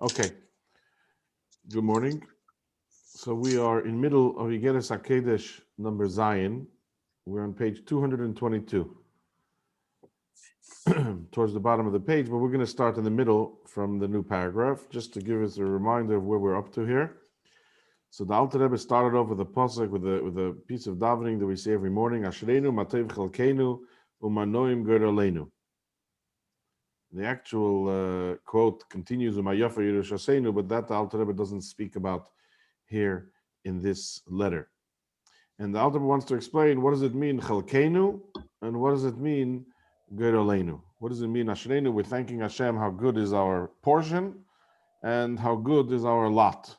Okay, good morning. So we are in middle of Iggeres Hakodesh number Zion. We're on page 222, towards the bottom of the page, but we're going to start in the middle from the new paragraph, just to give us a reminder of where we're up to here. So the Alter Rebbe started off with a pasuk, with a piece of davening that we say every morning, Ashreinu Matev Chalkeinu Umanoim Geraleinu. The actual quote continues, Umayafa Yerushaseinu, but that the Alter Rebbe doesn't speak about here in this letter. And the Alter Rebbe wants to explain, what does it mean Chalkeinu, and what does it mean Geraleinu? What does it mean Ashreinu? We're thanking Hashem how good is our portion and how good is our lot.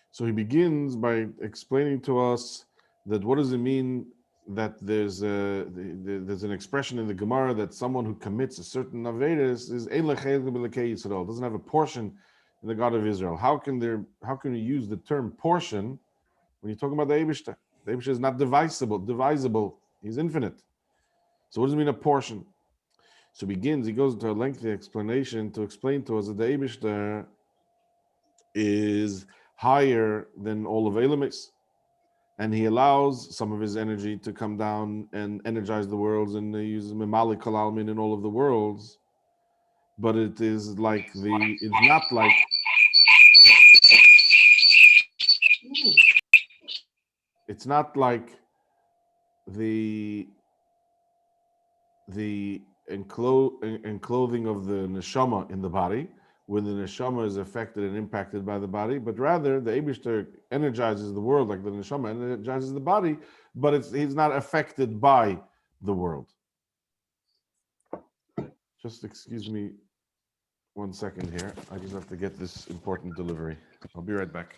So he begins by explaining to us that what does it mean that there's an expression in the Gemara that someone who commits a certain averes is Yisrael, doesn't have a portion in the God of Israel. How can we use the term portion when you're talking about the Eibishter? The Eibishter is not divisible. He's infinite. So what does it mean a portion? So he goes into a lengthy explanation to explain to us that the Eibishter is higher than all of Elamis, and he allows some of his energy to come down and energize the worlds, and he uses Memali Kalalmin in all of the worlds. But it's not like the enclothing of the neshama in the body, when the neshama is affected and impacted by the body, but rather the Eibishter energizes the world like the neshama energizes the body, but he's not affected by the world. Just excuse me 1 second here. I just have to get this important delivery. I'll be right back.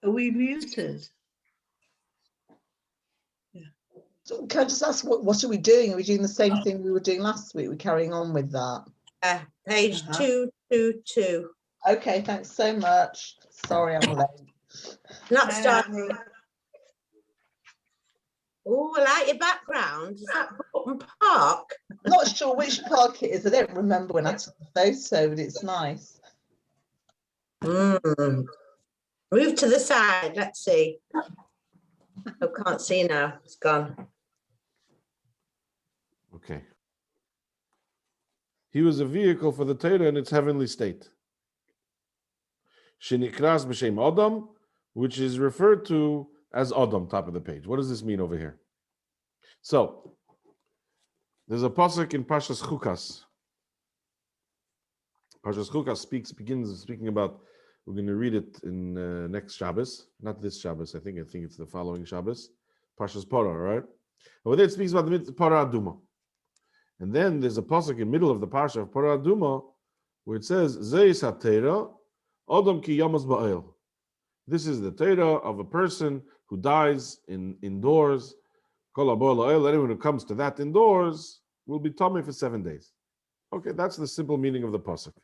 Are we muted? So can I just ask, what are we doing? Are we doing the same thing we were doing last week? We're carrying on with that. Page 222. Okay, thanks so much. Sorry, I'm late. Not starting. Oh, I like your background. Is that Button Park? Not sure which park it is. I don't remember when I took the photo, but it's nice. Move to the side. Let's see. I can't see now. It's gone. Okay. He was a vehicle for the Torah in its heavenly state. Shenikras b'shem Adam, which is referred to as Adam, top of the page. What does this mean over here? So, there's a pasuk in Pashas Chukas. Pashas Chukas begins speaking about, we're going to read it in next Shabbos, not this Shabbos, I think it's the following Shabbos. Pashas Parah, right? Over there it speaks about the Parah Aduma. And then there's a pasuk in the middle of the Parsha of Parah Aduma where it says, Zeis HaTeira, Adam ki yamas ba'el. This is the Torah of a person who dies indoors. Anyone who comes to that indoors will be tummy for 7 days. Okay, that's the simple meaning of the pasuk.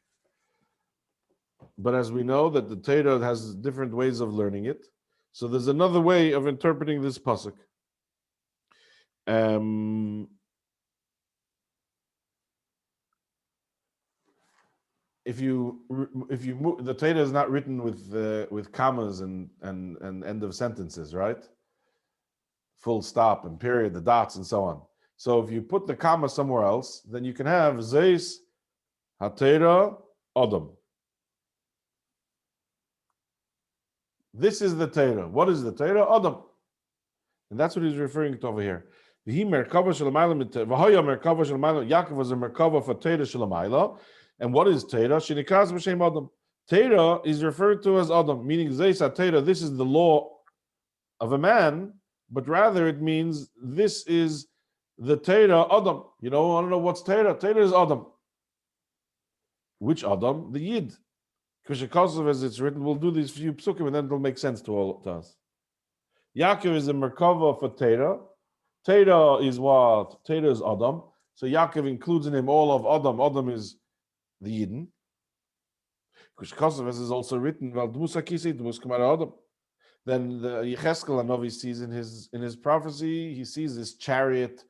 But as we know that the Torah has different ways of learning it, so there's another way of interpreting this pasuk. The Torah is not written with commas and end of sentences, right? Full stop and period, the dots and so on. So if you put the comma somewhere else, then you can have Zeis HaTeira Adam. This is the Torah. What is the Torah? Adam. And that's what he's referring to over here. Yaakov was a Merkava for Torah Shalamayla. And what is Torah? Shinikas b'shem Adam. Torah is referred to as Adam, meaning Zeis HaTorah, this is the law of a man, but rather it means this is the Torah Adam. You know, I don't know what's Torah. Torah is Adam. Which Adam? The Yid. Kishakosov, as it's written, we'll do these few psukim and then it'll make sense to us. Yaakov is a Merkava for Torah. Torah is what? Torah is Adam. So Yaakov includes in him all of Adam. Adam is the Yidden. Kishakosov, as is also written, Adam. Then the Yecheskel Hanavi sees in his prophecy, he sees this chariot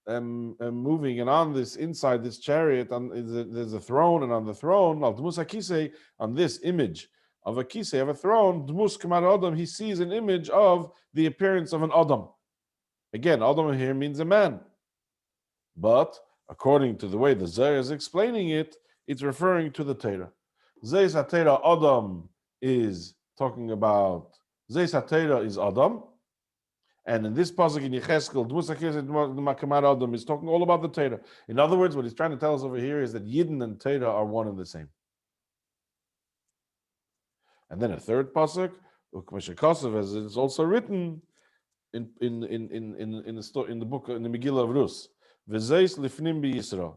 moving, and on this inside this chariot, there's a throne, and on the throne, al Dmus HaKisei, on this image of a kisei, of a throne, Dmus Kamar Adam, he sees an image of the appearance of an Adam. Again, Adam here means a man, but according to the way the Zohar is explaining it, it's referring to the Torah. Zeis HaTorah Adam is talking about Zeis HaTorah is Adam, and in this pasuk in Yecheskel, Dmus HaKisei Adam is talking all about the Torah. In other words, what he's trying to tell us over here is that Yidden and Torah are one and the same. And then a third pasuk, as it's also written in the book in the Megillah of Rus, V'zeis lifnim b'Yisrael.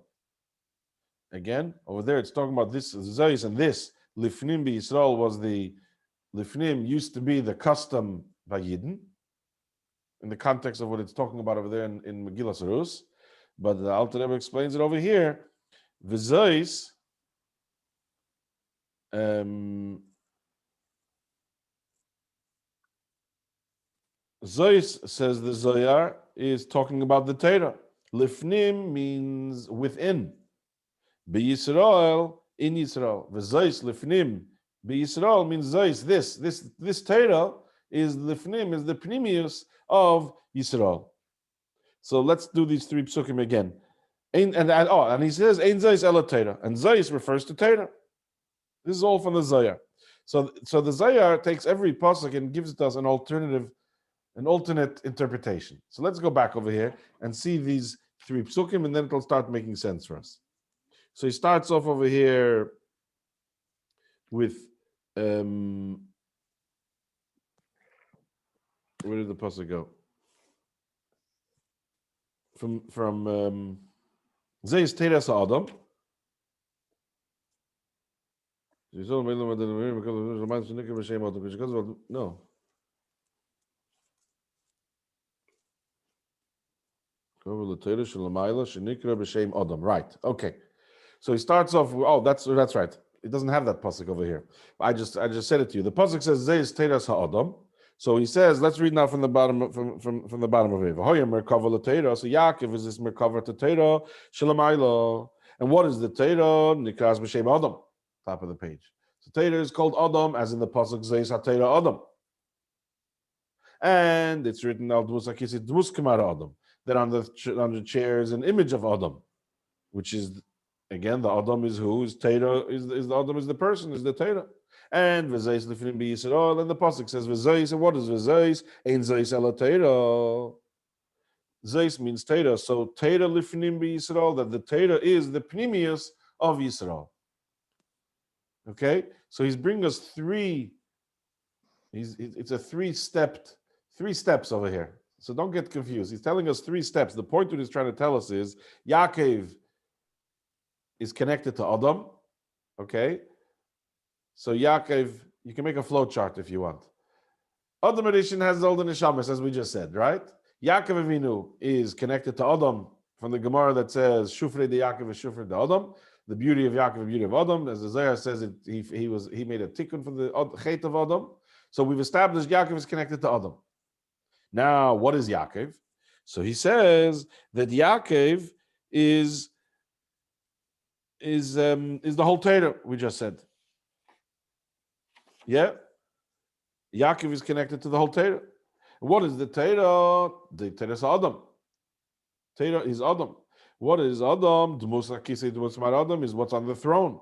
Again, over there it's talking about this zeis, and this lifnim b'Yisrael was the lifnim used to be the custom by Yidden in the context of what it's talking about over there in Megillah Rus. But the Alter Rebbe explains it over here. V'zeis Zeis, says the Zohar, is talking about the Torah. Lifnim means within. B'Yisrael, in Yisrael. V'Zeis lifnim b'Yisrael means Zeis. This Torah is lifnim, is the pnimius of Yisrael. So let's do these three psukim again. And he says, Ein Zeis ela Torah. And Zeis refers to Torah. This is all from the Zohar. So the Zohar takes every pasuk and gives us an alternate interpretation. So let's go back over here and see these three psukim, and then it'll start making sense for us. So he starts off over here with where did the pasuk go? From Zeis Teras Adam. No. Right. Okay. So he starts off. Oh, that's right. It doesn't have that pasuk over here. I just said it to you. The pasuk says Zeis Teras Ha'adam. So he says, let's read now from the bottom from the bottom of it. So Yaakov is this merkava to Torah Shalamayla. And what is the Torah? Nikras b'shem Adam. Top of the page. So Torah is called Adam, as in the pasuk Zeis HaTorah Adam. And it's written al Dmus HaKisei Dmus Kamar Adam. That on the chair is an image of Adam, which is, again, the Adam is who? Is Torah, is the Adam is the person, is the Torah. And V'zeis lifnim b'Yisrael, and the pasuk says V'zeis, and what is V'zeis? Ein Zeis ela Torah. Zeis means Torah, so Torah lifnim b'Yisrael, that the Torah is the pnimius of Yisrael. Okay, so he's bringing us it's a three steps over here. So don't get confused. He's telling us three steps. The point that he's trying to tell us is Yaakov is connected to Adam. Okay? So Yaakov, you can make a flow chart if you want. Adam Rishon has all the neshamas, as we just said, right? Yaakov Avinu is connected to Adam from the Gemara that says Shufrei de Yaakov is Shufrei de Adam. The beauty of Yaakov, the beauty of Adam. As the Zohar says, he made a tikkun for the chet of Adam. So we've established Yaakov is connected to Adam. Now, what is Yaakov? So he says that Yaakov is the whole Torah we just said. Yeah, Yaakov is connected to the whole Torah. What is the Torah? The Torah is Adam. Torah is Adam. What is Adam? Dmus HaKisei Dmus Mar Adam is what's on the throne.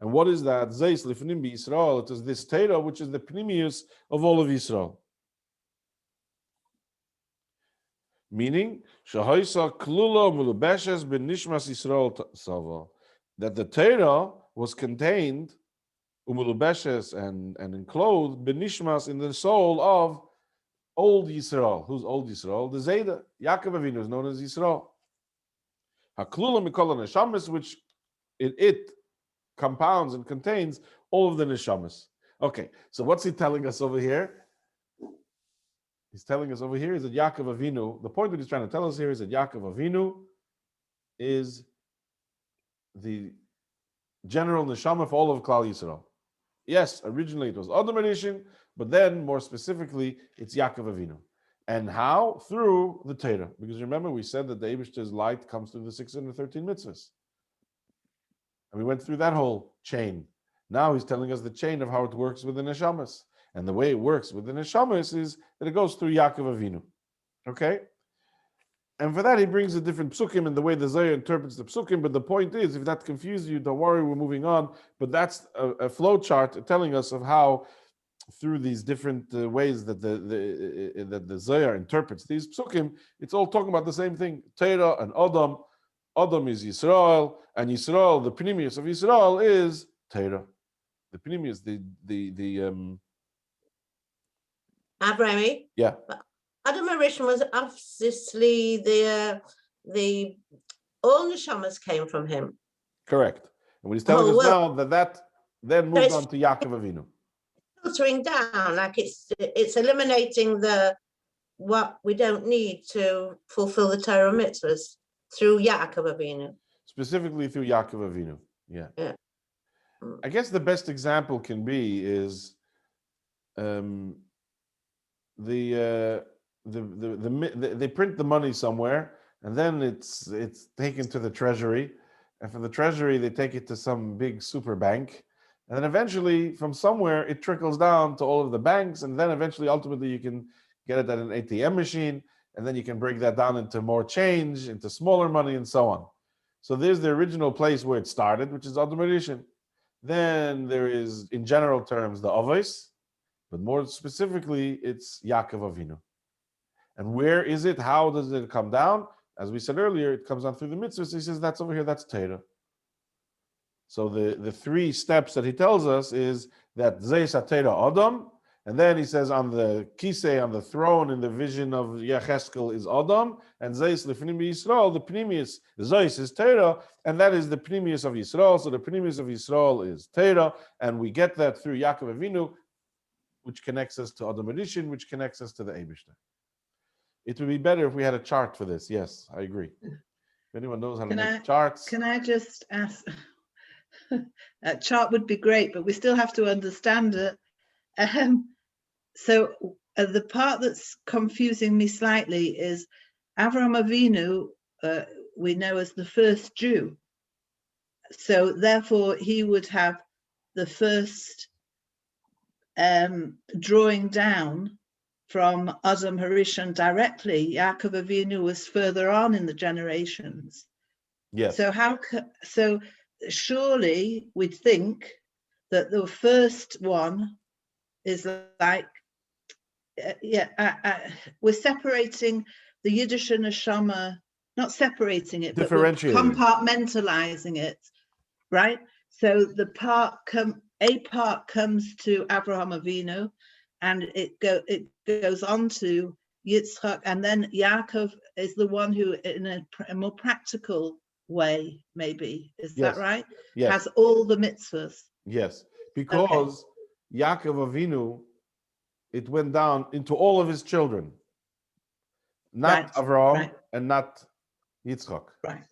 And what is that? Zeis lifnim b'Yisrael. It is this Torah which is the pnimius of all of Yisrael. Meaning, Shahoisa Klula Mulubeshes ben Nishmas Yisrael Sava, that the Torah was contained, Umulubeshes and enclosed, ben Nishmas in the soul of old Yisrael. Who's old Yisrael? The Zayda. Yaakov Avinu is known as Yisrael. Haklula Mikol Neshamas, which it compounds and contains all of the Neshamas. Okay, so what's he telling us over here? He's telling us over here is that Yaakov Avinu, the point that he's trying to tell us here is that Yaakov Avinu is the general neshama for all of Klal Yisrael. Yes, originally it was Adam Rishon, but then more specifically, it's Yaakov Avinu. And how? Through the Torah. Because remember, we said that the Eibishter's light comes through the 613 mitzvahs. And we went through that whole chain. Now he's telling us the chain of how it works with the neshamas. And the way it works with the neshamas is that it goes through Yaakov Avinu. Okay? And for that, he brings a different psukim and the way the Zohar interprets the psukim. But the point is, if that confuses you, don't worry, we're moving on. But that's a flow chart telling us of how, through these different ways that the Zohar interprets these psukim, it's all talking about the same thing. Torah and Adam. Adam is Yisrael, and Yisrael, the pnimius of Yisrael is Torah. The pnimius, the Avrami. yeah. Adam Harishon was obviously the all neshamas came from him. Correct. And what he's telling us well, now that then moved on to Yaakov Avinu. Filtering down, like it's eliminating what we don't need to fulfill the Torah mitzvahs through Yaakov Avinu. Specifically through Yaakov Avinu. Yeah. Yeah. I guess the best example can be is they print the money somewhere, and then it's taken to the treasury, and from the treasury they take it to some big super bank, and then eventually from somewhere it trickles down to all of the banks, and then eventually ultimately you can get it at an ATM machine, and then you can break that down into more change, into smaller money, and so on. So there's the original place where it started, which is Adam Rishon. Then there is, in general terms, the Avos, but more specifically, it's Yaakov Avinu. And where is it? How does it come down? As we said earlier, it comes down through the mitzvahs. He says that's over here, that's Torah. So the three steps that he tells us is that Zeis HaTorah Adam, and then he says on the kisei, on the throne in the vision of Yecheskel is Adam, and Zeis Lefnim Yisrael, the Pnimius, Zeis is Torah, and that is the Pnimius of Yisrael. So the Pnimius of Yisrael is Torah, and we get that through Yaakov Avinu, which connects us to Adam Rishon, which connects us to the Eibishter. It would be better if we had a chart for this. Yes, I agree. If anyone knows how to make charts. Can I just ask? A chart would be great, but we still have to understand it. So the part that's confusing me slightly is Avraham Avinu, we know as the first Jew. So therefore he would have the first drawing down from Adam Harishon directly. Yaakov Avinu was further on in the generations. Yes. So surely we'd think that the first one is like, we're separating the Yiddish and Neshama, not separating it, but we're compartmentalizing it, right? So a part comes to Avraham Avinu, and it goes on to Yitzchak, and then Yaakov is the one who, in a more practical way, maybe, is that right? Yes. Has all the mitzvahs. Yes, because Yaakov Avinu, it went down into all of his children, not Avraham and not Yitzchak. Right.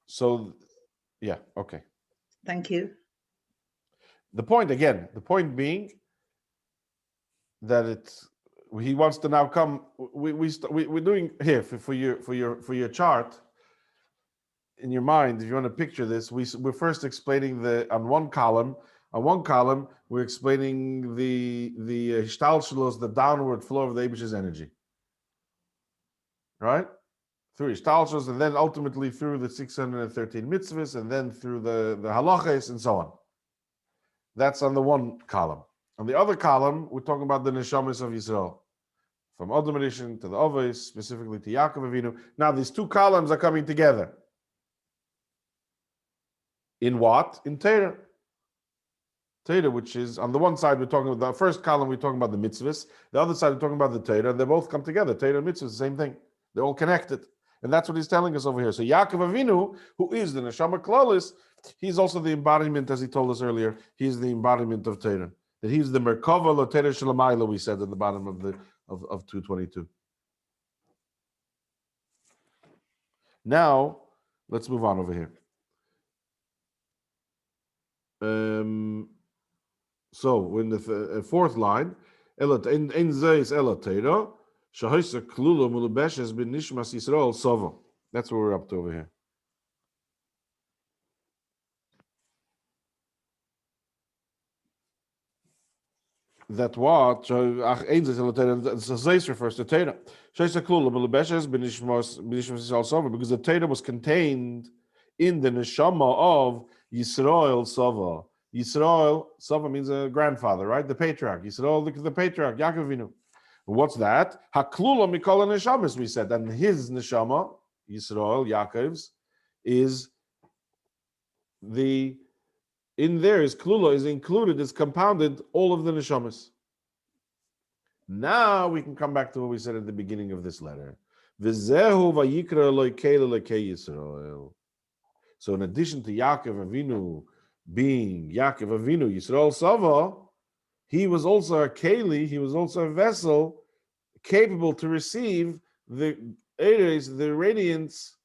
So, yeah, okay. Thank you. The point being that he wants to now come. We're doing here for your chart. In your mind, if you want to picture this, we're first explaining on one column, we're explaining the Hishtalshelos, the downward flow of the Eibish's energy. Right? Through Hishtalshelos, and then ultimately through the 613 mitzvahs, and then through the halachas, and so on. That's on the one column. On the other column, we're talking about the neshamas of Yisrael. From Adam Rishon to the Avos, specifically to Yaakov Avinu. Now, these two columns are coming together. In what? In Torah. Torah, which is, on the one side, we're talking about the first column, we're talking about the mitzvahs. The other side, we're talking about the Torah, and they both come together. Torah and mitzvahs, the same thing. They're all connected. And that's what he's telling us over here. So Yaakov Avinu, who is the Neshama Klalis, he's also the embodiment, as he told us earlier, he's the embodiment of Torah. That he's the Merkava L'Torah Shalamayla, we said at the bottom of 222. Now, let's move on over here. So in the fourth line, in zeis elatera, shahoisa klula mulubeshes bin nishmas Yisrael sova. That's what we're up to over here. That what zeis refers to Teda. Shahoisa klula mulubeshes bin nishmas Yisrael sova, because the Teda was contained in the neshama of Yisrael sova. Yisrael sova means a grandfather, right? The patriarch. Yisrael, the patriarch, Yaakov Avinu. What's that? Haklula mikol neshamas, we said, and his neshama, Yisrael, Yaakov's, is in there is klula, is included, is compounded, all of the neshamas. Now we can come back to what we said at the beginning of this letter. V'zehu vayikra loikei lekei Yisrael. So in addition to Yaakov Avinu being Yaakov Avinu, Yisrael Sava, he was also a keli, he was also a vessel capable to receive the Iggeres, the radiance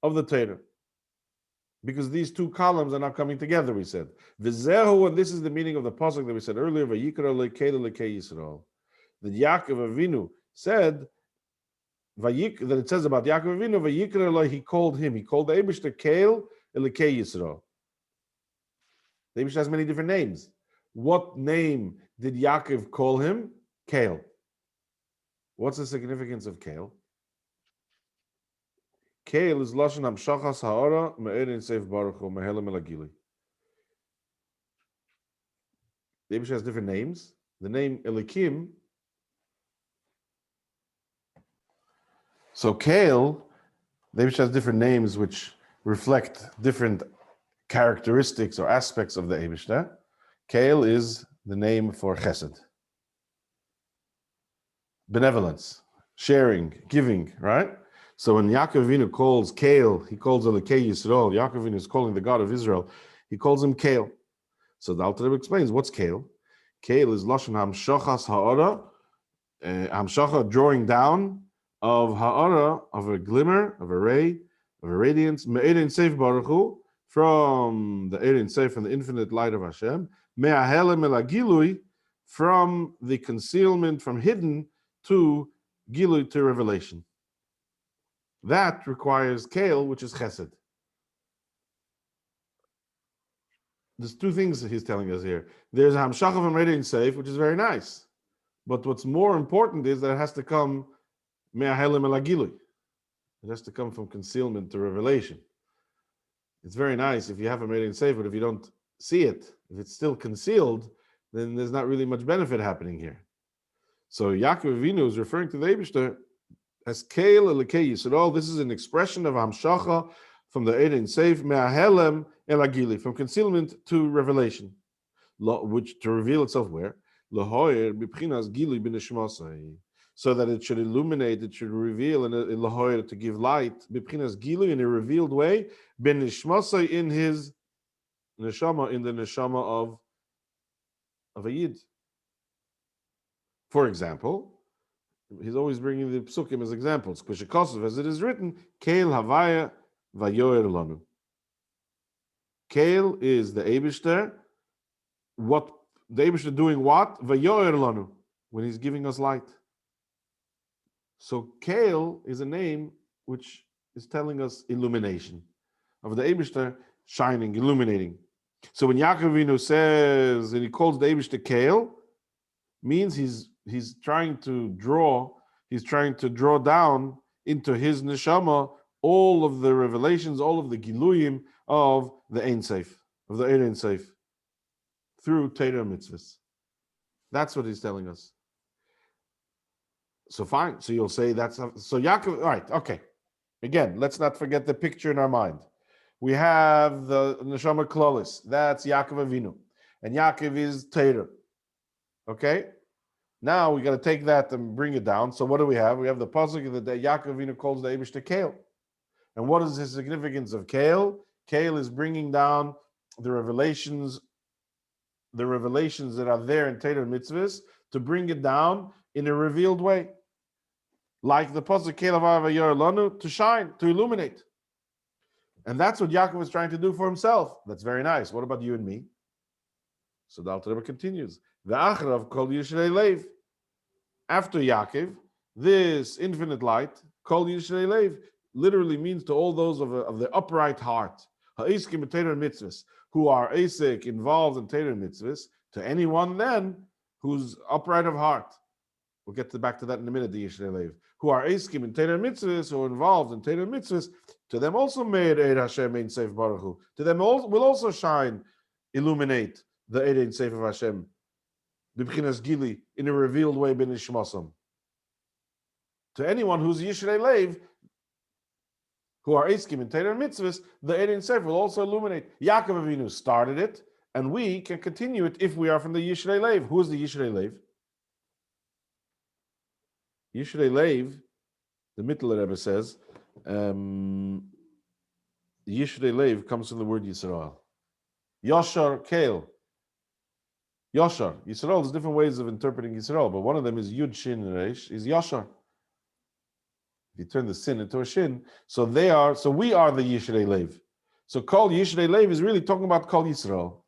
of the Torah. Because these two columns are not coming together, we said. V'zehu, and this is the meaning of the pasuk that we said earlier, Vayikra lekei lekei Yisrael. That Yaakov Avinu said, that it says about Yaakov Avinu, Vayikra, he called him. He called the Eibishter Keil Elekei Yisrael. The Eibishter has many different names. What name did Yaakov call him? Keil. What's the significance of Keil? Keil is Lashon Hamshachas Ha'ora Me'erin Seif Baruch Hu Me'helam Elagili. The Eibishter has different names. The name Elikim. So Keil, the Eibishter has different names which reflect different characteristics or aspects of the Eibishter. Keil is the name for chesed. Benevolence, sharing, giving, right? So when Yaakov Avinu calls Keil, he calls Elekei Yisrael. Yaakov Avinu is calling the God of Israel. He calls him Keil. So the Alter Rebbe explains, what's Keil? Keil is Lashon Hamshachas Ha'ora, Hamshacha, drawing down, of ha'ara, of a glimmer, of a ray, of a radiance, me'erin seif baruch hu, from the erin seif, from the infinite light of Hashem, me'ahelem el agilui, from the concealment, from hidden to gilui, to revelation. That requires keil, which is chesed. There's two things that he's telling us here. There's hamshach of erin seif, which is very nice, but what's more important is that it has to come it has to come from concealment to revelation. It's very nice if you have a Me'erin Seif, but if you don't see it, if it's still concealed, then there's not really much benefit happening here. So Yaakov Avinu is referring to the Eibishter as Keil Elekei Yisrael. This is an expression of Hamshacha from the Me'erin Seif, Me'ahelem El Agili, from concealment to revelation, which to reveal itself where? Lahoyer B'Pchinas Gili B'Neshmasai. So that it should illuminate, it should reveal, and to give light, b'pchinas gilu, in a revealed way, ben nishmasai, in his neshama, in the neshama of a yid. For example, he's always bringing the psukim as examples. K'shekosov, as it is written, Keil havaya vayoyer lanu. Keil is the Eibishter. What the Eibishter doing? What vayoyer lanu, when he's giving us light. So Keil is a name which is telling us illumination of the Eibishter, shining, illuminating. So when Yaakov Avinu says, and he calls the Eibishter Keil, means he's trying to draw down into his neshama all of the revelations, all of the giluyim of the Ein Seif, of the Ein Seif, through Torah mitzvahs. That's what he's telling us. So fine. So you'll say that's so Yaakov. All right. Okay. Again, let's not forget the picture in our mind. We have the neshama klolis. That's Yaakov Avinu, and Yaakov is Torah. Okay. Now we got to take that and bring it down. So what do we have? We have the pasuk that Yaakov Avinu calls the Eibishter Keil. And what is the significance of Keil? Keil is bringing down the revelations that are there in Torah mitzvahs, to bring it down in a revealed way, like the pasuk Keil Vayoyer lanu, to shine, to illuminate. And that's what Yaakov is trying to do for himself. That's very nice. What about you and me? So the Alter Rebbe continues. Ve'achrav kol Yishrei Leiv. After Yaakov, this infinite light, kol Yishrei Leiv, literally means to all those of the upright heart, ha'iskim b'Torah mitzvahs, who are asik, involved in Torah mitzvahs, to anyone then who's upright of heart. We'll get back to that in a minute, the Yishrei Leiv. Who are askim in Torah mitzvahs, who are involved in Torah mitzvahs, to them also Meir Eid Hashem Ein Seif Baruch Hu. To them will also shine, illuminate the Eid Ein Seif of Hashem, B'Bchinas Gili, in a revealed way b'nishmasam. To anyone who's Yishrei Leiv, who are askim in Torah mitzvahs, the Eid Ein Seif will also illuminate. Yaakov Avinu started it, and we can continue it if we are from the Yishrei Leiv. Who is the Yishrei Leiv? Yishrei Leiv, the Mittler Rebbe says, Yishrei Leiv comes from the word Yisrael. Yashar Kale. Yashar. Yisrael, there's different ways of interpreting Yisrael, but one of them is Yud Shin Reish, is Yashar. If you turn the sin into a shin, so we are the Yishrei Leiv. So Kol Yishrei Leiv is really talking about Kol Yisrael.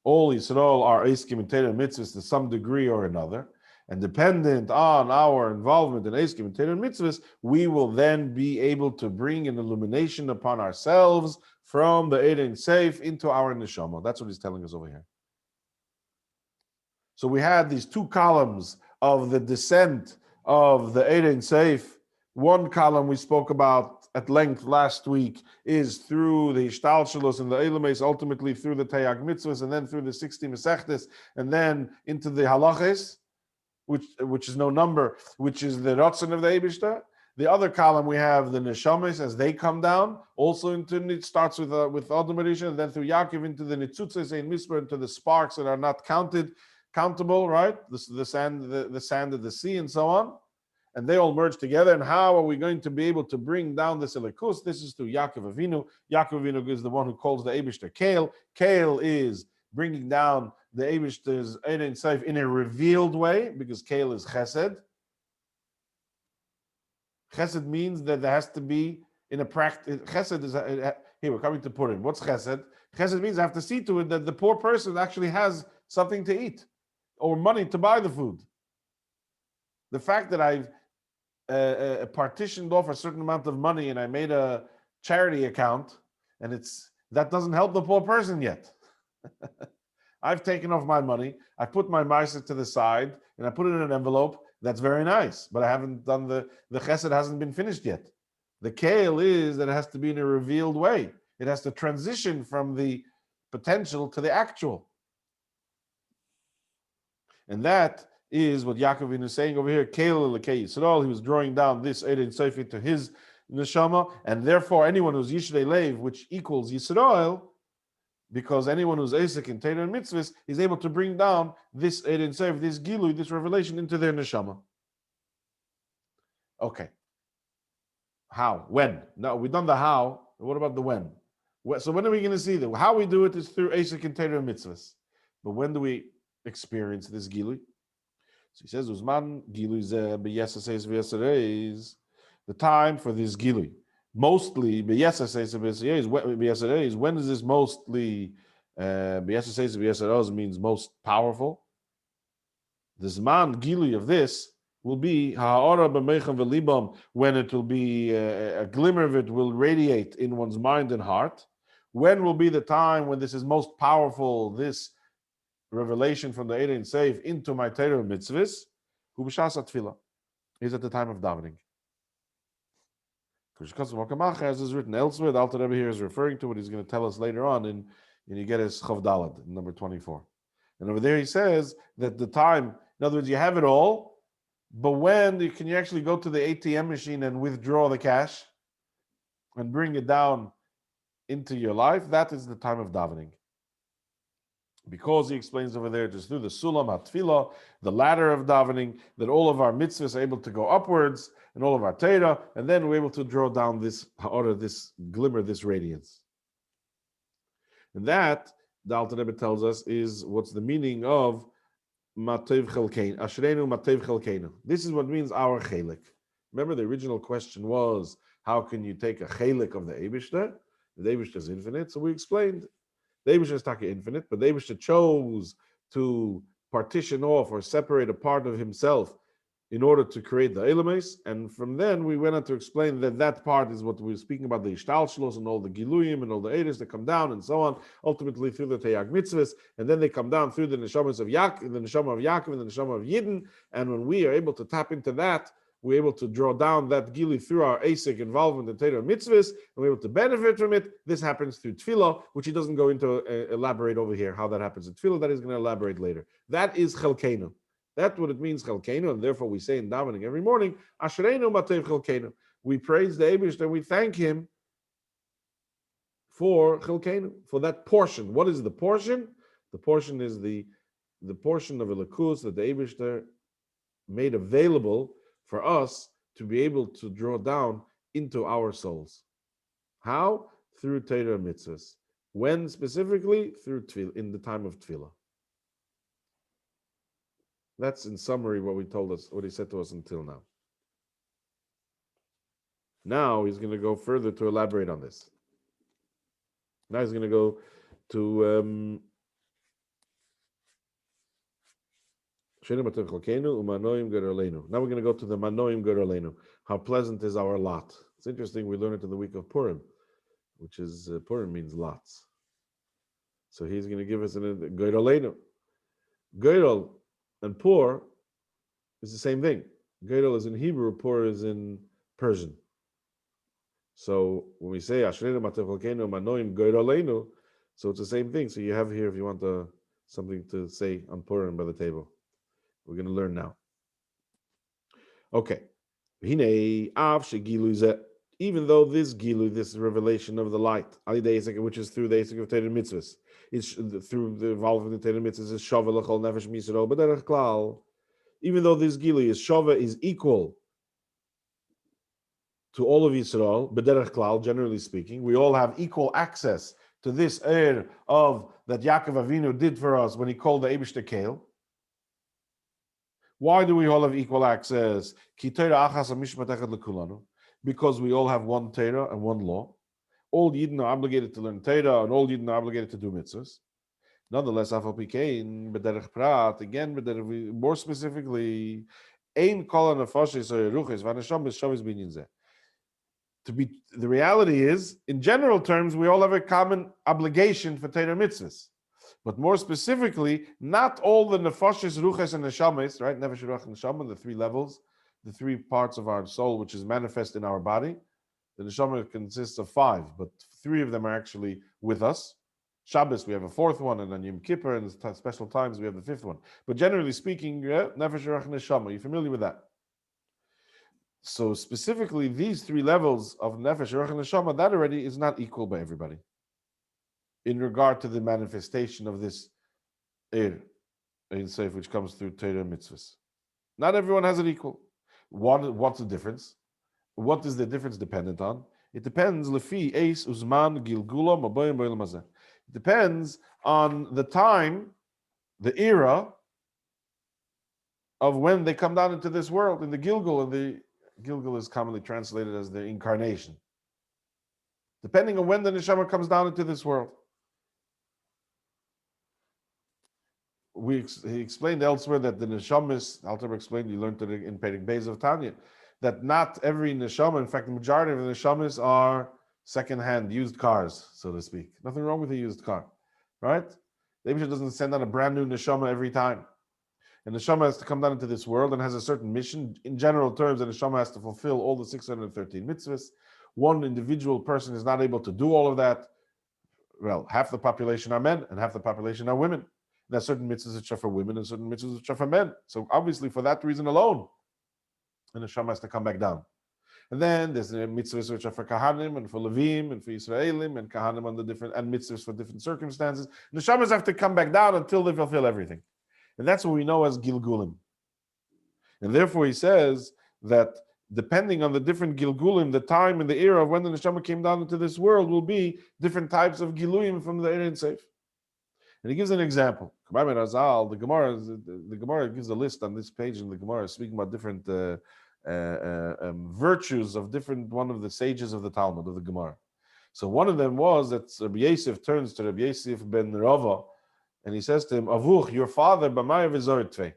All Yisrael are Eiskim and Torah mitzvahs to some degree or another. And dependent on our involvement in Eiskim and Torah mitzvahs, we will then be able to bring an illumination upon ourselves from the Eid Ein Seif into our neshama. That's what he's telling us over here. So we had these two columns of the descent of the Eid Ein Seif. One column we spoke about at length last week is through the Ishtalshalos and the Eilames, ultimately through the Tayag Mitzvahs, and then through the 60 Mesechtes, and then into the Halachis, which is no number, which is the Ratzon of the Eibishter. The other column we have the Neshamis as they come down, also it starts with Adam Arisha, and then through Yaakov into the Nitzutzes and Misper, into the sparks that are not countable, right? The sand of the sea and so on. And they all merge together. And how are we going to be able to bring down this Elikus? This is through Yaakov Avinu. Yaakov Avinu is the one who calls the Eibishter Kale. Kale is bringing down the Eibishter's Eid Ein Seif in a revealed way, because Kale is Chesed. Chesed means that there has to be in a practice. Chesed is here. We're coming to Purim. What's Chesed? Chesed means I have to see to it that the poor person actually has something to eat or money to buy the food. The fact that I've partitioned off a certain amount of money and I made a charity account, and that doesn't help the poor person yet. I've taken off my money, I put my meiser to the side, and I put it in an envelope. That's very nice, but I haven't done the chesed hasn't been finished yet. The kale is that it has to be in a revealed way. It has to transition from the potential to the actual. And that is what Yaakov is saying over here. Kale l'kei Yisrael. He was drawing down this Eid Ein Seif to his neshama, and therefore anyone who's Yishrei Leiv, which equals Yisrael, because anyone who's Asik in Torah and Mitzvahs is able to bring down this Eid Ein Seif, this Gilui, this revelation into their neshama. Okay. How? When? No, we've done the how. What about the when? So when are we going to see that? How we do it is through Asik and Torah and Mitzvahs. But when do we experience this Gilui? So he says, Uzman Gilui ze beyesaseis v'yesareis. The time for this Gilui. Mostly, beyesaseis v'yesareis. When is this mostly? Beyesaseis v'yesareis means most powerful. The Zman Gilui of this will be ha'ara b'meichem v'libam, when it will be a glimmer of it will radiate in one's mind and heart. When will be the time when this is most powerful, this revelation from the Eid Ein Seif into my Torah mitzvahs? Hu b'shas tefillah is at the time of davening. As is written elsewhere, the Alter Rebbe here is referring to what he's going to tell us later on in Iggeres Chav Daled, number 24. And over there he says that the time, in other words, you have it all, but when can you actually go to the ATM machine and withdraw the cash and bring it down into your life? That is the time of davening. Because he explains over there, just through the Sulam HaTfilah, the ladder of davening, that all of our mitzvahs are able to go upwards, and all of our Torah, and then we're able to draw down this ha'ara, this glimmer, this radiance. And that, the Alter Rebbe tells us, is what's the meaning of Matev Chelkeinu, Ashreinu Matev Chelkeinu. This is what means our chelik. Remember, the original question was, how can you take a chelik of the Eibishter? The Eibishter is infinite, so we explained The Eibishter is taka infinite, but the Eibishter chose to partition off or separate a part of himself in order to create the Elames. And from then we went on to explain that that part is what we were speaking about, the Ishtalshlos and all the Giluyim and all the Eidos that come down and so on, ultimately through the Teyag Mitzvahs, and then they come down through the Neshamas of Yaakov, the Neshama of Yaakov and the Neshama of Yidden. And when we are able to tap into that, we're able to draw down that Gili through our Asik involvement in Torah Mitzvahs, and we're able to benefit from it. This happens through Tefillah, which he doesn't go into elaborate over here, how that happens in Tefillah, that he's going to elaborate later. That is Chelkeinu. That's what it means, Chelkeinu, and therefore we say in davening every morning, Ashreinu Matev Chelkeinu. We praise the Eibishter and we thank him for Chelkeinu, for that portion. What is the portion? The portion is the portion of Elikus that the Eibishter made available for us to be able to draw down into our souls. How? Through Torah Mitzvahs. When specifically? Through Tefillah, in the time of Tefillah. That's in summary what he said to us until now. Now he's going to go further to elaborate on this. Now he's going to go to now we're going to go to the Manoim Gerolenu. How pleasant is our lot. It's interesting, we learn it in the week of Purim, which is, Purim means lots. So he's going to give us an Gerolenu. Gerol and Pur is the same thing. Gerol is in Hebrew, Pur is in Persian. So when we say Ashreinu Matev Chelkeinu Manoim Gerolenu, so it's the same thing. So you have here, if you want something to say on Purim by the table. We're going to learn now. Okay. Even though this Gilu, this revelation of the light, which is through the Asik of Torah Mitzvahs, it's through the involvement in Torah Mitzvahs, is Shava L'chol Nefesh Misrael B'derech Klal. Even though this Gilu is Shava, is equal to all of Yisrael, B'derech Klal, generally speaking, we all have equal access to this air of that Yaakov Avinu did for us when he called the Eibishter Kael. Why do we all have equal access? Because we all have one Torah and one law. All Yidden are obligated to learn Torah, and all Yidden are obligated to do mitzvahs. Nonetheless, again, more specifically, the reality is, in general terms, we all have a common obligation for Torah mitzvahs. But more specifically, not all the nefashis, ruches, and neshamas, right? Nefesh, ruach, and neshama, the three levels, the three parts of our soul, which is manifest in our body. The neshama consists of 5, but 3 of them are actually with us. Shabbos, we have a 4th one, and on Yom Kippur, and special times, we have the 5th one. But generally speaking, nefesh, ruach, and neshama. You're familiar with that? So specifically, these 3 levels of nefesh, ruach, and neshama, that already is not equal by everybody in regard to the manifestation of this Ein Sof, which comes through Torah mitzvahs. Not everyone has it equal. What's the difference? What is the difference dependent on? It depends. Lefi Eis Uzman Gilgula Mabayim Boilam Hazeh. It depends on the time, the era of when they come down into this world in the Gilgul, and the Gilgul is commonly translated as the incarnation. Depending on when the neshama comes down into this world. He explained elsewhere that the neshamas, Alter explained, you learned it in Perek Beis of Tanya, that not every neshama, in fact, the majority of the neshamas are second-hand, used cars, so to speak. Nothing wrong with a used car, right? The Eibishter doesn't send out a brand new neshama every time. And the neshama has to come down into this world and has a certain mission. In general terms, the neshama has to fulfill all the 613 mitzvahs. One individual person is not able to do all of that. Well, half the population are men and half the population are women. There's certain mitzvahs which are for women and certain mitzvahs which are for men. So obviously, for that reason alone, the neshama has to come back down. And then there's the mitzvahs which are for kahanim and for levim and for Yisraelim and kahanim on the different, and mitzvahs for different circumstances. Neshamas have to come back down until they fulfill everything. And that's what we know as Gilgulim. And therefore he says that depending on the different Gilgulim, the time and the era of when the neshama came down into this world will be different types of Giluyim from the Ein Sof. And he gives an example. The Gemara gives a list on this page in the Gemara speaking about different virtues of different one of the sages of the Talmud, of the Gemara. So one of them was that Rabbi Yosef turns to Rabbi Yosef ben Rava, and he says to him, Avuch, your father, b'may v'zohar tvei.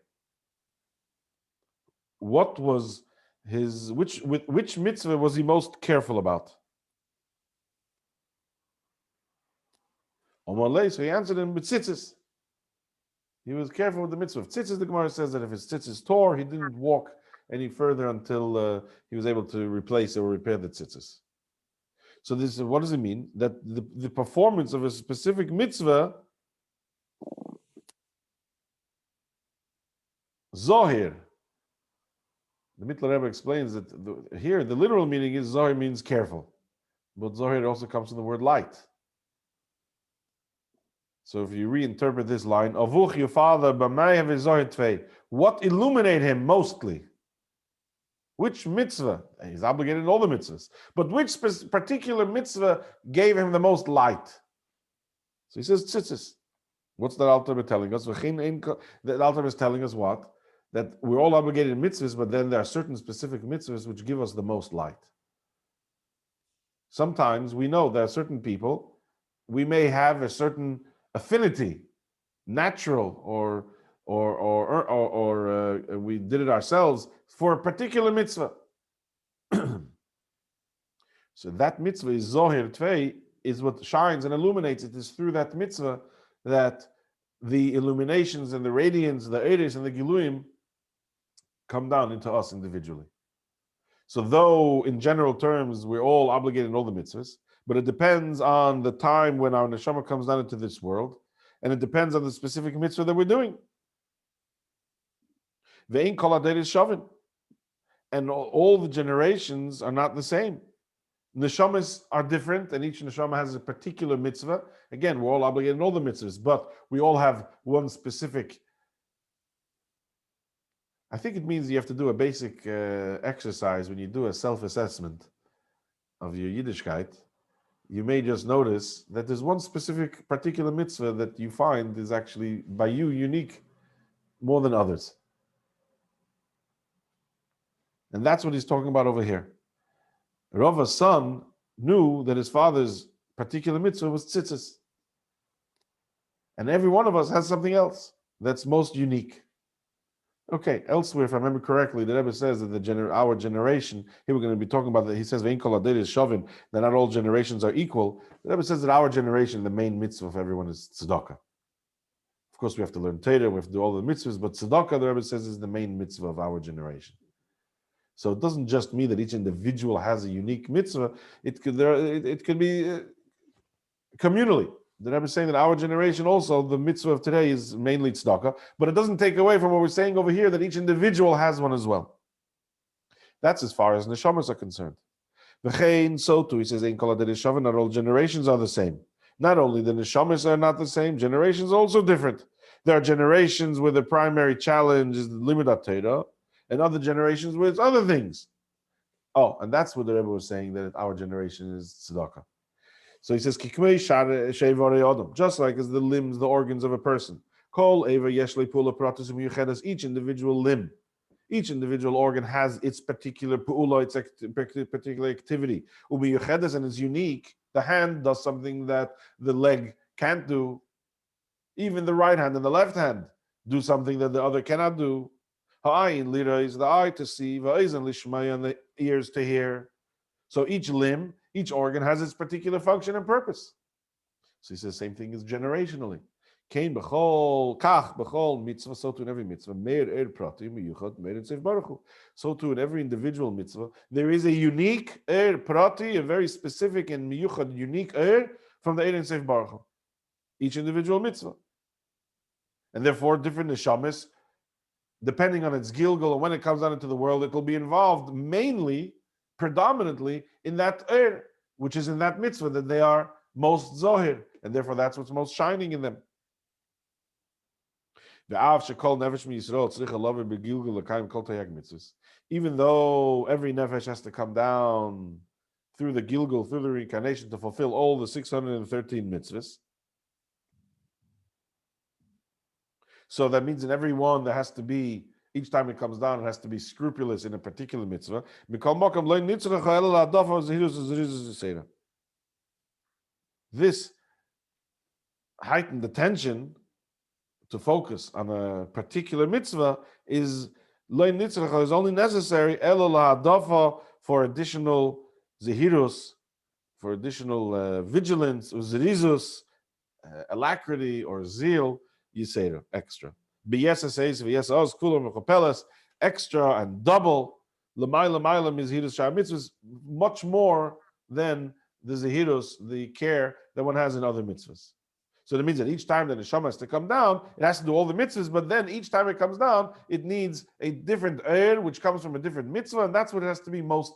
What was which mitzvah was he most careful about? So he answered him with tzitzis. He was careful with the mitzvah of tzitzis. The Gemara says that if his tzitzis tore, he didn't walk any further until he was able to replace or repair the tzitzis. So this is, what does it mean? That the performance of a specific mitzvah, zohir. The Mittler Rebbe explains that here the literal meaning is zohir means careful, but zohir also comes from the word light. So if you reinterpret this line, Avuch, your father, b'may v'zohir tvei, what illuminate him mostly? Which mitzvah? He's obligated in all the mitzvahs. But which particular mitzvah gave him the most light? So he says tzitzis. What's that Alter Rebbe telling us? The Alter Rebbe is telling us what? That we're all obligated in mitzvahs, but then there are certain specific mitzvahs which give us the most light. Sometimes we know there are certain people, we may have a certain affinity, natural or we did it ourselves for a particular mitzvah. So that mitzvah is Zohir Tvei, is what shines and illuminates. It is through that mitzvah that the illuminations and the radiance, the Iggeres and the Giluim come down into us individually. So though in general terms we're all obligated in all the mitzvahs, but it depends on the time when our neshama comes down into this world, and it depends on the specific mitzvah that we're doing. Ve'in kol haderes shavin. And all the generations are not the same. Neshamas are different, and each neshama has a particular mitzvah. Again, we're all obligated in all the mitzvahs, but we all have one specific. I think it means you have to do a basic exercise when you do a self-assessment of your Yiddishkeit. You may just notice that there's one specific particular mitzvah that you find is actually by you unique more than others. And that's what he's talking about over here. Rava's son knew that his father's particular mitzvah was tzitzis. And every one of us has something else that's most unique. Okay, elsewhere, if I remember correctly, the Rebbe says that our generation, here we're going to be talking about that, he says, Ve'in kol haderes shavin, that not all generations are equal. The Rebbe says that our generation, the main mitzvah of everyone is tzedakah. Of course, we have to learn Torah, we have to do all the mitzvahs, but tzedakah, the Rebbe says, is the main mitzvah of our generation. So it doesn't just mean that each individual has a unique mitzvah. It could be communally. The Rebbe is saying that our generation also, the mitzvah of today is mainly tzedakah, but it doesn't take away from what we're saying over here that each individual has one as well. That's as far as neshamas are concerned. V'chein, so too, he says, Ein kol haderes shavin, not all generations are the same. Not only the neshamas are not the same, generations are also different. There are generations where the primary challenge is the limud Torah, and other generations where it's other things. Oh, and that's what the Rebbe was saying, that our generation is tzedakah. So he says, just like as the limbs, the organs of a person. Each individual limb, each individual organ has its particular pu'ula, its particular activity. And it's unique. The hand does something that the leg can't do. Even the right hand and the left hand do something that the other cannot do. Ha'ayin lira is the eye to see, va'izan lishmaya, and the ears to hear. So each limb, each organ has its particular function and purpose. So he says the same thing is generationally. Kain b'chol, kach b'chol mitzvah, so too in every mitzvah, meir prati, miyuchad, meir tzef baruch hu. So too in every individual mitzvah, there is a unique prati, a very specific and miyuchad, unique from the tzef baruch hu. Each individual mitzvah. And therefore different neshamis, depending on its gilgal and when it comes out into the world, it will be involved mainly, predominantly in that which is in that mitzvah that they are most zohir, and therefore that's what's most shining in them. Even though every nefesh has to come down through the gilgal, through the reincarnation to fulfill all the 613 mitzvahs, so that means in every one there has to be, each time it comes down, it has to be scrupulous in a particular mitzvah. this heightened attention to focus on a particular mitzvah is only necessary for additional zehirus, for additional vigilance, uzrizus, alacrity or zeal, yisera, extra. Extra and double. Mitzvahs, much more than the zehirus, the care that one has in other mitzvahs. So that means that each time that the neshama has to come down, it has to do all the mitzvahs, but then each time it comes down, it needs a different which comes from a different mitzvah, and that's what it has to be most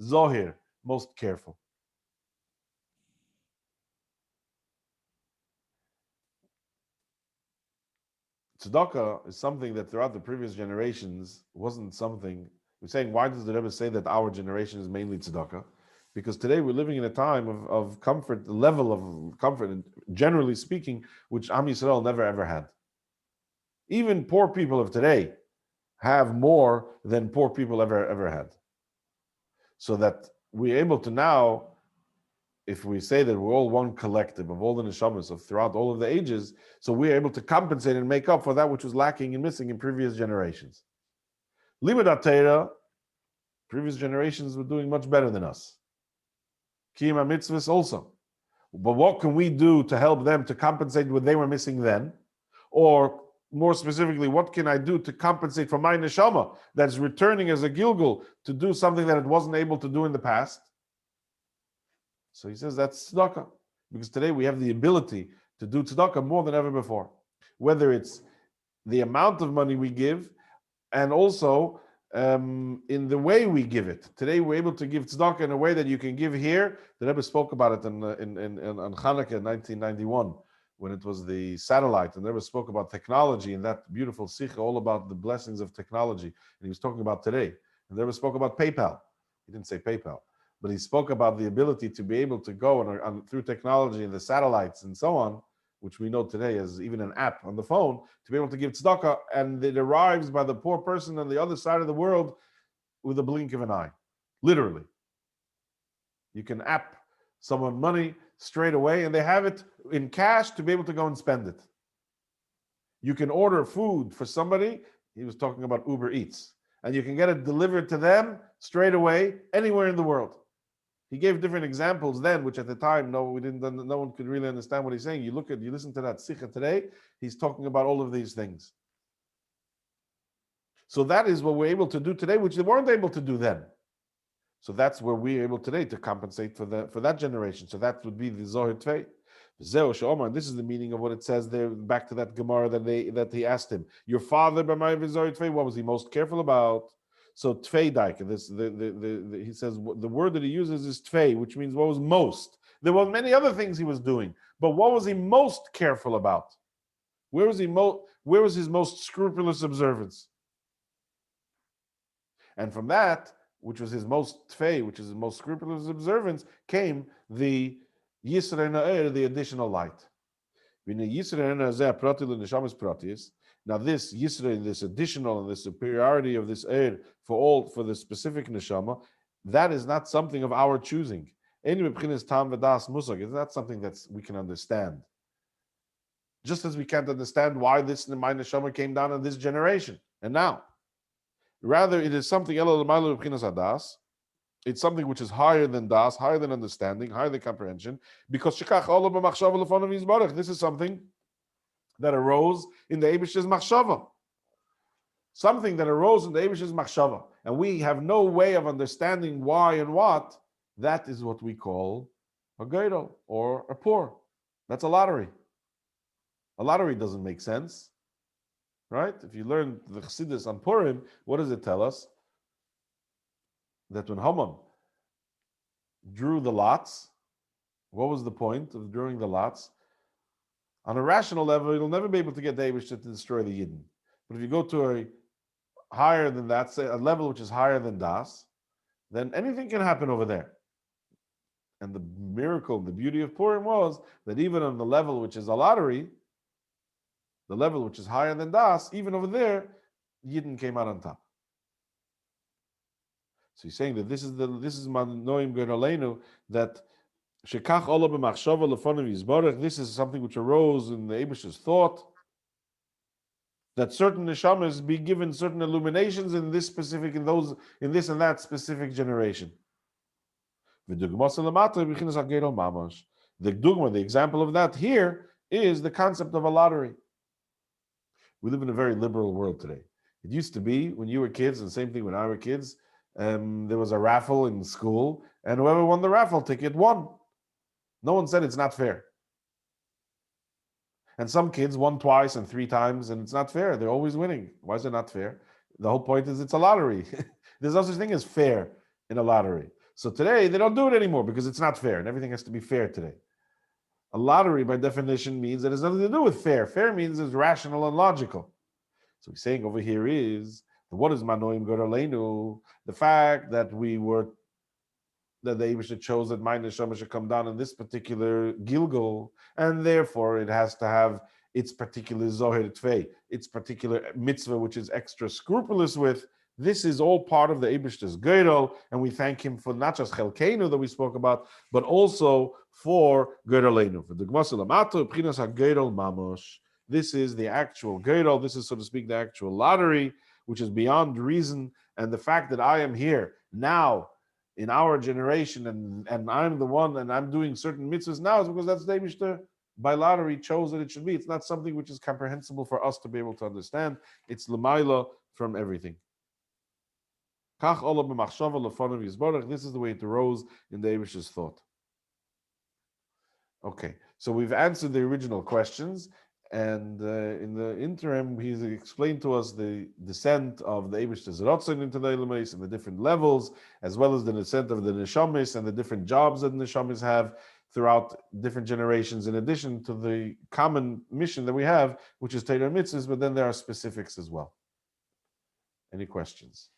zohir, most careful. Tzedakah is something that throughout the previous generations wasn't something. We're saying, why does the Rebbe say that our generation is mainly tzedakah? Because today we're living in a time of comfort, the level of comfort, and generally speaking, which Am Yisrael never ever had. Even poor people of today have more than poor people ever had. So that we're able to now, if we say that we're all one collective of all the neshamas of throughout all of the ages, so we're able to compensate and make up for that which was lacking and missing in previous generations. Limud HaTorah, previous generations were doing much better than us. Kiyum HaMitzvahs also. But what can we do to help them to compensate what they were missing then? Or more specifically, what can I do to compensate for my neshama that's returning as a Gilgul to do something that it wasn't able to do in the past? So he says that's tzedakah. Because today we have the ability to do tzedakah more than ever before. Whether it's the amount of money we give and also in the way we give it. Today we're able to give tzedakah in a way that you can give here. The Rebbe spoke about it on Hanukkah in 1991 when it was the satellite, and the Rebbe spoke about technology and that beautiful sikha, all about the blessings of technology. And he was talking about today. And the Rebbe spoke about PayPal. He didn't say PayPal, but he spoke about the ability to be able to go through technology and the satellites and so on, which we know today as even an app on the phone, to be able to give tzedakah, and it arrives by the poor person on the other side of the world with a blink of an eye. Literally. You can app someone money straight away, and they have it in cash to be able to go and spend it. You can order food for somebody. He was talking about Uber Eats. And you can get it delivered to them straight away, anywhere in the world. He gave different examples then, which at the time, no one could really understand what he's saying. You listen to that sikha today, he's talking about all of these things. So that is what we're able to do today, which they weren't able to do then. So that's where we're able today to compensate for that generation. So that would be the Zohar Tvei. And this is the meaning of what it says there, back to that Gemara that he asked him. Your father, what was he most careful about? So Tvei Daik, he says the word that he uses is Tvei, which means what was most. There were many other things he was doing, but what was he most careful about? Where was his most scrupulous observance? And from that, which was his most Tvei, which is his most scrupulous observance, came the Yisrei Na'er, the additional light. Now this Yisrei, this additional and the superiority of this air for the specific neshama, that is not something of our choosing. It's not something that we can understand. Just as we can't understand why this my neshama came down in this generation and now. Rather, it is something it's something which is higher than das, higher than understanding, higher than comprehension, because this is something that arose in the Eibish's machshava. Something that arose in the Eibish's machshava. And we have no way of understanding why and what. That is what we call a geidol or a poor. That's a lottery. A lottery doesn't make sense. Right? If you learn the Chassidus on Purim, what does it tell us? That when Haman drew the lots, what was the point of drawing the lots? On a rational level, you'll never be able to get the Eibush to destroy the Yidden. But if you go to a higher than that, say a level which is higher than Das, then anything can happen over there. And the miracle, the beauty of Purim was that even on the level which is a lottery, the level which is higher than Das, even over there, Yidden came out on top. So he's saying that this is Manoim Gerolenu, that This is something which arose in the Eibishter's thought, that certain neshamas be given certain illuminations in this and that specific generation. The dogma, the example of that here is the concept of a lottery. We live in a very liberal world today. It used to be when you were kids, and same thing when I were kids, there was a raffle in school, and whoever won the raffle ticket won. No one said it's not fair. And some kids won twice and 3 times, and it's not fair. They're always winning. Why is it not fair? The whole point is it's a lottery. There's no such thing as fair in a lottery. So today, they don't do it anymore because it's not fair, and everything has to be fair today. A lottery, by definition, means that it has nothing to do with fair. Fair means it's rational and logical. So he's saying over here is, what is Manoim Goraleinu? The fact that that the Eibishter chose that my neshama should come down in this particular Gilgal, and therefore it has to have its particular Zohar Tvei, its particular mitzvah, which is extra scrupulous with. This is all part of the Eibishter's Geirol, and we thank him for not just Chelkeinu that we spoke about, but also for Geirolenu. For the Gmasel Amato, Pchinas HaGeirol Mamosh. This is the actual Geirol, this is, so to speak, the actual lottery, which is beyond reason, and the fact that I am here now, in our generation, and I'm the one, and I'm doing certain mitzvahs now, is because that's the Eibishter by lottery chose that it should be. It's not something which is comprehensible for us to be able to understand. It's l'mayla from everything. This is the way it arose in the Eibishter's thought. Okay, so we've answered the original questions, and in the interim, he's explained to us the descent of the Eibishter's Rotzen into the Eilumis and the different levels, as well as the descent of the Neshamis and the different jobs that Neshamis have throughout different generations, in addition to the common mission that we have, which is Torah Mitzvahs, but then there are specifics as well. Any questions?